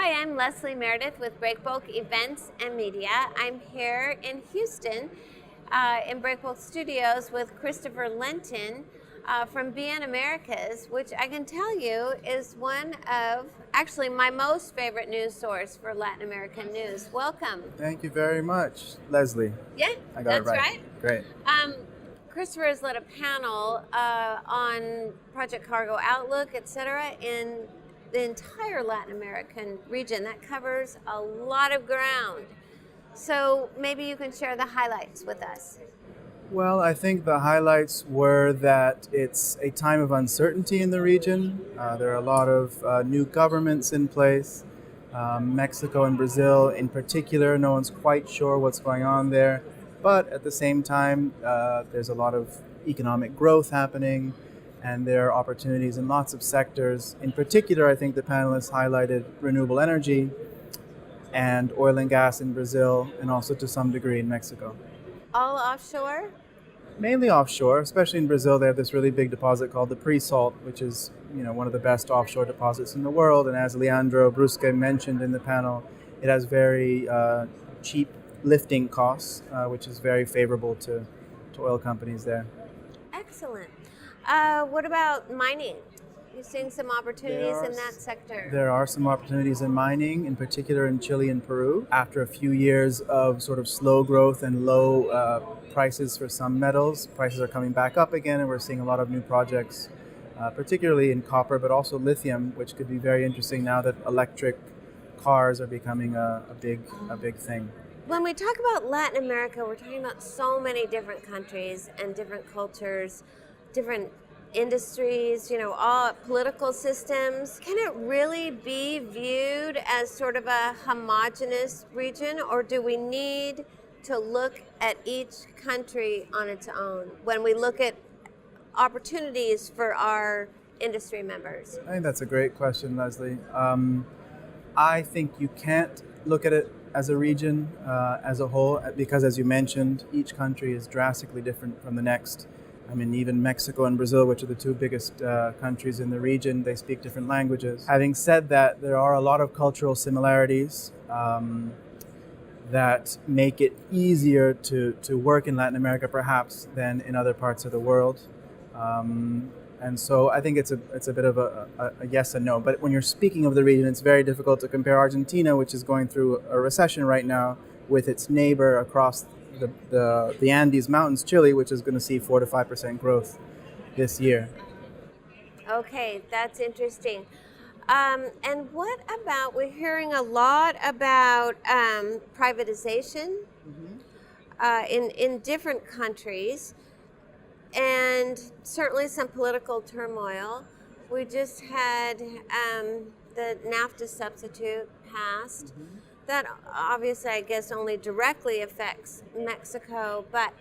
Hi, I'm Leslie Meredith with Breakbulk Events and Media. I'm here in Houston in Breakbulk Studios with Christopher Lenton from BNamericas, which I can tell you is one of actually my most favorite news source for Latin American news. Welcome. Thank you very much, Leslie. Yeah, I got that's it right. right. Great. Christopher has led a panel on Project Cargo Outlook, etc., in the entire Latin American region. That covers a lot of ground. So maybe you can share the highlights with us. Well, I think the highlights were that it's a time of uncertainty in the region. There are a lot of new governments in place. Mexico and Brazil in particular, no one's quite sure what's going on there. But at the same time, there's a lot of economic growth happening, and there are opportunities in lots of sectors. In particular, I think the panelists highlighted renewable energy and oil and gas in Brazil, and also to some degree in Mexico. All offshore? Mainly offshore, especially in Brazil. They have this really big deposit called the pre-salt, which is one of the best offshore deposits in the world. And as Leandro Brusque mentioned in the panel, it has very cheap lifting costs, which is very favorable to oil companies there. Excellent. What about mining? You're seeing some opportunities in that sector. There are some opportunities in mining, in particular in Chile and Peru. After a few years of sort of slow growth and low prices for some metals, prices are coming back up again, and we're seeing a lot of new projects, particularly in copper, but also lithium, which could be very interesting now that electric cars are becoming a big thing. When we talk about Latin America, we're talking about so many different countries and different cultures, different industries, all political systems. Can it really be viewed as sort of a homogenous region, or do we need to look at each country on its own when we look at opportunities for our industry members? I think that's a great question, Leslie. I think you can't look at it as a region as a whole, because as you mentioned, each country is drastically different from the next. I mean, even Mexico and Brazil, which are the two biggest countries in the region, they speak different languages. Having said that, there are a lot of cultural similarities that make it easier to work in Latin America, perhaps, than in other parts of the world. And so I think it's a bit of a yes and no. But when you're speaking of the region, it's very difficult to compare Argentina, which is going through a recession right now, with its neighbor across the Andes Mountains, Chile, which is going to see 4 to 5% growth this year. Okay, that's interesting. And what about, we're hearing a lot about privatization in different countries, and certainly some political turmoil. We just had the NAFTA substitute passed. That obviously, I guess, only directly affects Mexico, but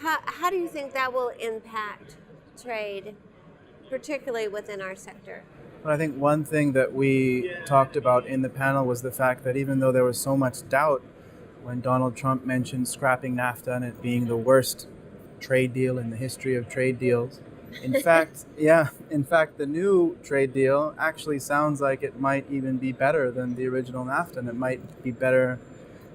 how do you think that will impact trade, particularly within our sector? But I think one thing that we talked about in the panel was the fact that even though there was so much doubt when Donald Trump mentioned scrapping NAFTA and it being the worst trade deal in the history of trade deals, in fact, the new trade deal actually sounds like it might even be better than the original NAFTA, and it might be better,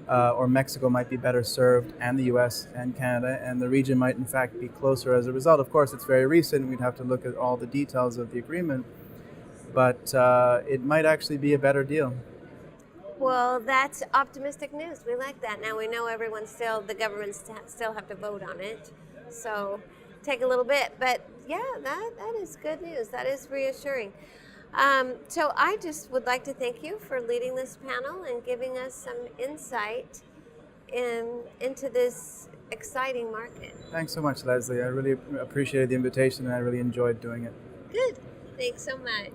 or Mexico might be better served, and the US and Canada, and the region might in fact be closer as a result. Of course, it's very recent. We'd have to look at all the details of the agreement, but it might actually be a better deal. Well, that's optimistic news. We like that. Now we know the governments still have to vote on it, so take a little bit, but yeah, that is good news. That is reassuring. So I just would like to thank you for leading this panel and giving us some insight into this exciting market. Thanks so much, Leslie. I really appreciated the invitation, and I really enjoyed doing it. Good. Thanks so much.